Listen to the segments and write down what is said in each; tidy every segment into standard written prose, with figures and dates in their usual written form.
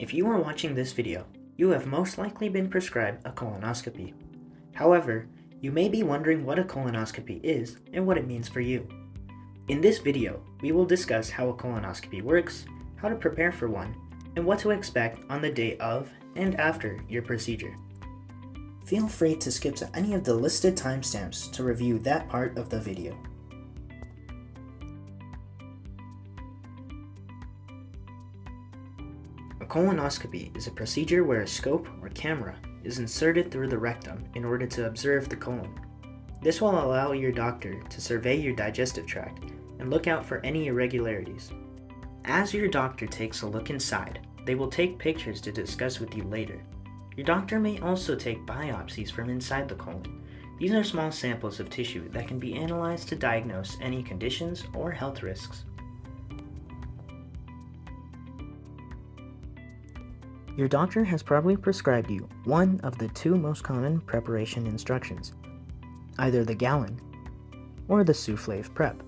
If you are watching this video, you have most likely been prescribed a colonoscopy. However, you may be wondering what a colonoscopy is and what it means for you. In this video, we will discuss how a colonoscopy works, how to prepare for one, and what to expect on the day of and after your procedure. Feel free to skip to any of the listed timestamps to review that part of the video. A colonoscopy is a procedure where a scope or camera is inserted through the rectum in order to observe the colon. This will allow your doctor to survey your digestive tract and look out for any irregularities. As your doctor takes a look inside, they will take pictures to discuss with you later. Your doctor may also take biopsies from inside the colon. These are small samples of tissue that can be analyzed to diagnose any conditions or health risks. Your doctor has probably prescribed you one of the two most common preparation instructions, either the gallon or the Suflave Prep.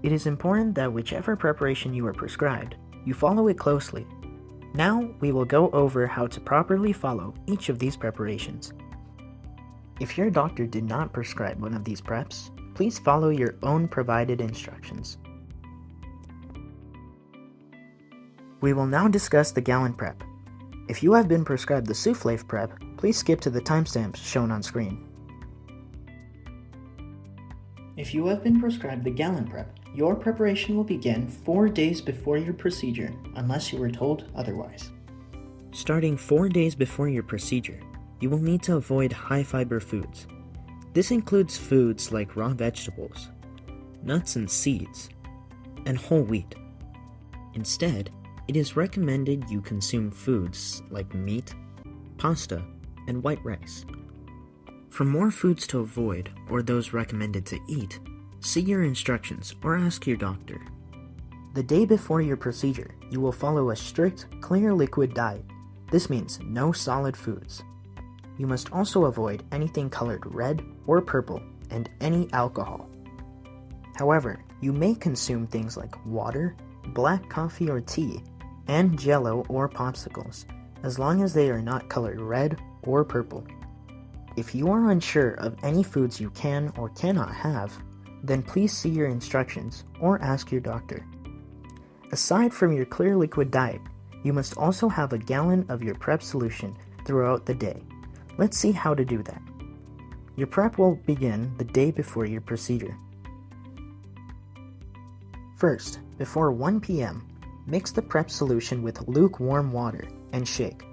It is important that whichever preparation you are prescribed, you follow it closely. Now we will go over how to properly follow each of these preparations. If your doctor did not prescribe one of these preps, please follow your own provided instructions. We will now discuss the gallon prep. If you have been prescribed the Suflave Prep, please skip to the timestamps shown on screen. If you have been prescribed the gallon prep, your preparation will begin 4 days before your procedure, unless you were told otherwise. Starting 4 days before your procedure, you will need to avoid high-fiber foods. This includes foods like raw vegetables, nuts and seeds, and whole wheat. Instead, it is recommended you consume foods like meat, pasta, and white rice. For more foods to avoid or those recommended to eat, see your instructions or ask your doctor. The day before your procedure, you will follow a strict, clear liquid diet. This means no solid foods. You must also avoid anything colored red or purple and any alcohol. However, you may consume things like water, black coffee or tea, and Jell-O or popsicles, as long as they are not colored red or purple. If you are unsure of any foods you can or cannot have, then please see your instructions or ask your doctor. Aside from your clear liquid diet, you must also have a gallon of your prep solution throughout the day. Let's see how to do that. Your prep will begin the day before your procedure. First, before 1 p.m., mix the prep solution with lukewarm water and shake.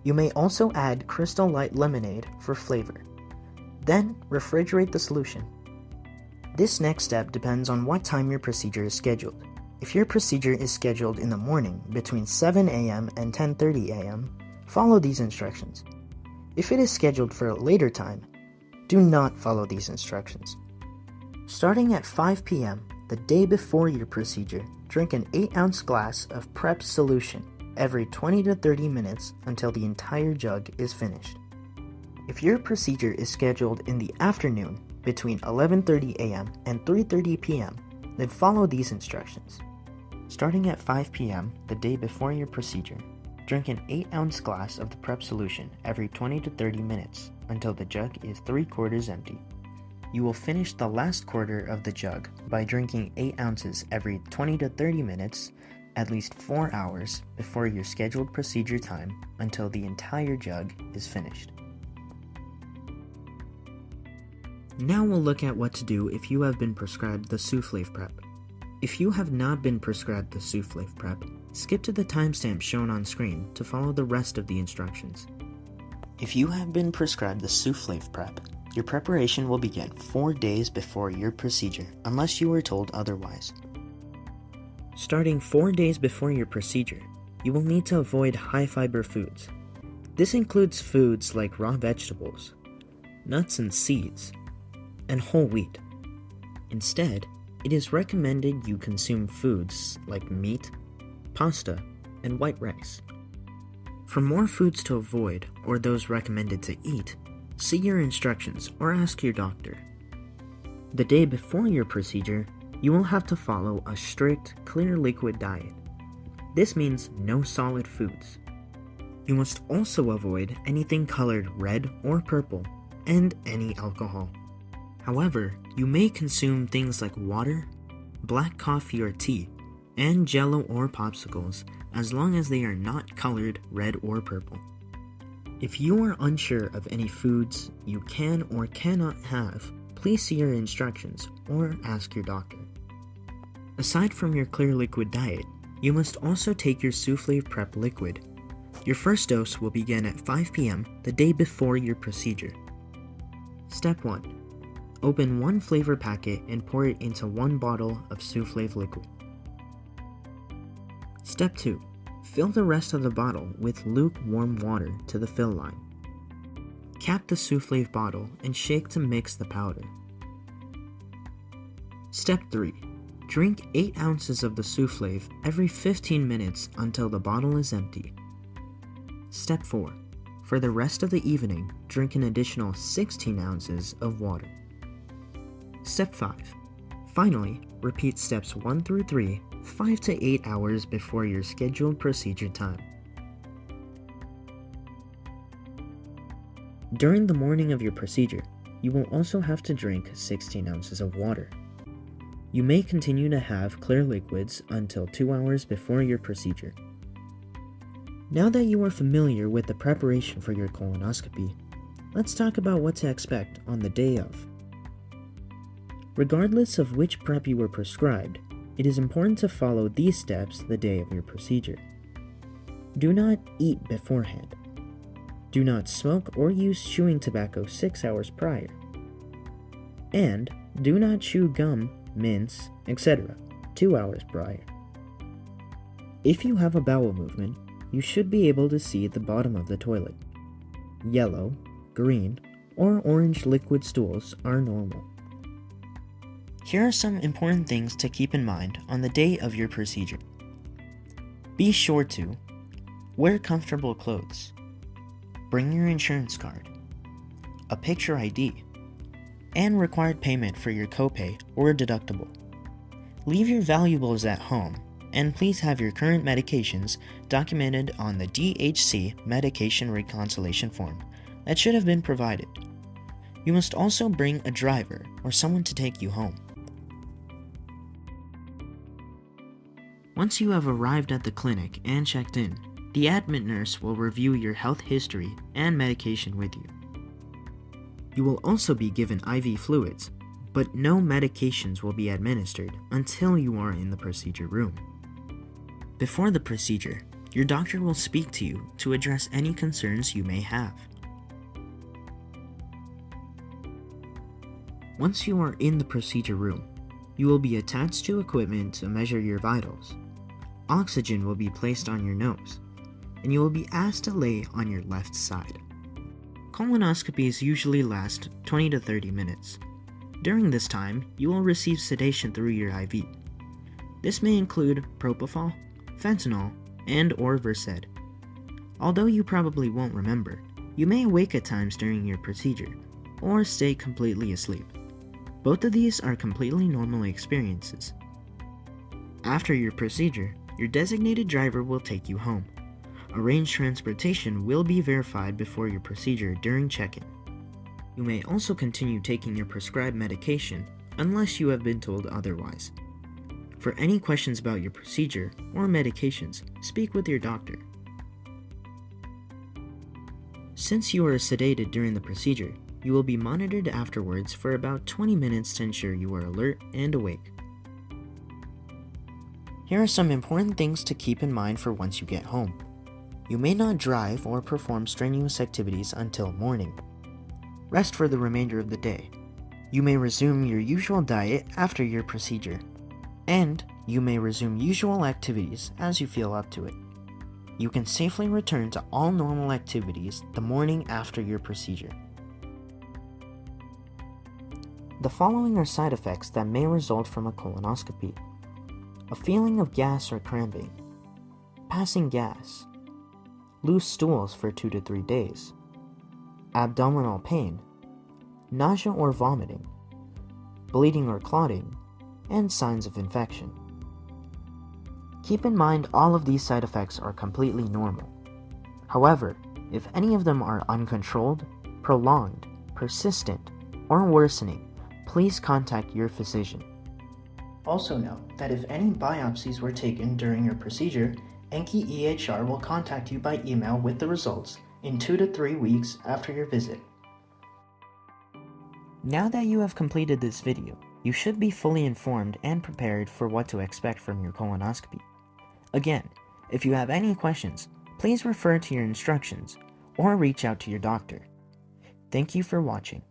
You may also add Crystal Light lemonade for flavor. Then, refrigerate the solution. This next step depends on what time your procedure is scheduled. If your procedure is scheduled in the morning between 7 a.m. and 10:30 a.m., follow these instructions. If it is scheduled for a later time, do not follow these instructions. Starting at 5 p.m., the day before your procedure, drink an 8-ounce glass of prep solution every 20 to 30 minutes until the entire jug is finished. If your procedure is scheduled in the afternoon between 11:30 a.m. and 3:30 p.m., then follow these instructions. Starting at 5 p.m. the day before your procedure, drink an 8-ounce glass of the prep solution every 20 to 30 minutes until the jug is 3/4 empty. You will finish the last quarter of the jug by drinking 8 ounces every 20 to 30 minutes, at least 4 hours before your scheduled procedure time until the entire jug is finished. Now we'll look at what to do if you have been prescribed the Suflave Prep. If you have not been prescribed the Suflave Prep, skip to the timestamp shown on screen to follow the rest of the instructions. If you have been prescribed the Suflave Prep, your preparation will begin 4 days before your procedure, unless you were told otherwise. Starting 4 days before your procedure, you will need to avoid high-fiber foods. This includes foods like raw vegetables, nuts and seeds, and whole wheat. Instead, it is recommended you consume foods like meat, pasta, and white rice. For more foods to avoid or those recommended to eat, see your instructions or ask your doctor. The day before your procedure, you will have to follow a strict, clear liquid diet. This means no solid foods. You must also avoid anything colored red or purple and any alcohol. However, you may consume things like water, black coffee or tea, and Jell-O or popsicles as long as they are not colored red or purple. If you are unsure of any foods you can or cannot have, please see your instructions or ask your doctor. Aside from your clear liquid diet, you must also take your Suflave Prep liquid. Your first dose will begin at 5 p.m. the day before your procedure. Step 1. Open one flavor packet and pour it into one bottle of Suflave liquid. Step 2. Fill the rest of the bottle with lukewarm water to the fill line. Cap the Suflave bottle and shake to mix the powder. Step 3. Drink 8 ounces of the Suflave every 15 minutes until the bottle is empty. Step 4. For the rest of the evening, drink an additional 16 ounces of water. Step 5. Finally, repeat steps 1 through 3 5 to 8 hours before your scheduled procedure time. During the morning of your procedure, you will also have to drink 16 ounces of water. You may continue to have clear liquids until 2 hours before your procedure. Now that you are familiar with the preparation for your colonoscopy, let's talk about what to expect on the day of. Regardless of which prep you were prescribed, it is important to follow these steps the day of your procedure. Do not eat beforehand. Do not smoke or use chewing tobacco 6 hours prior. And do not chew gum, mints, etc. 2 hours prior. If you have a bowel movement, you should be able to see the bottom of the toilet. Yellow, green, or orange liquid stools are normal. Here are some important things to keep in mind on the day of your procedure. Be sure to wear comfortable clothes, bring your insurance card, a picture ID, and required payment for your copay or deductible. Leave your valuables at home, and please have your current medications documented on the DHC medication reconciliation form that should have been provided. You must also bring a driver or someone to take you home. Once you have arrived at the clinic and checked in, the admin nurse will review your health history and medication with you. You will also be given IV fluids, but no medications will be administered until you are in the procedure room. Before the procedure, your doctor will speak to you to address any concerns you may have. Once you are in the procedure room, you will be attached to equipment to measure your vitals. Oxygen will be placed on your nose, and you will be asked to lay on your left side. Colonoscopies usually last 20 to 30 minutes. During this time, you will receive sedation through your IV. This may include propofol, fentanyl, and/or Versed. Although you probably won't remember, you may awake at times during your procedure, or stay completely asleep. Both of these are completely normal experiences. After your procedure, your designated driver will take you home. Arranged transportation will be verified before your procedure during check-in. You may also continue taking your prescribed medication unless you have been told otherwise. For any questions about your procedure or medications, speak with your doctor. Since you are sedated during the procedure, you will be monitored afterwards for about 20 minutes to ensure you are alert and awake. Here are some important things to keep in mind for once you get home. You may not drive or perform strenuous activities until morning. Rest for the remainder of the day. You may resume your usual diet after your procedure. And you may resume usual activities as you feel up to it. You can safely return to all normal activities the morning after your procedure. The following are side effects that may result from a colonoscopy: a feeling of gas or cramping, passing gas, loose stools for 2 to 3 days, abdominal pain, nausea or vomiting, bleeding or clotting, and signs of infection. Keep in mind all of these side effects are completely normal. However, if any of them are uncontrolled, prolonged, persistent, or worsening, please contact your physician. Also note that if any biopsies were taken during your procedure, Enki EHR will contact you by email with the results in 2 to 3 weeks after your visit. Now that you have completed this video, you should be fully informed and prepared for what to expect from your colonoscopy. Again, if you have any questions, please refer to your instructions or reach out to your doctor. Thank you for watching.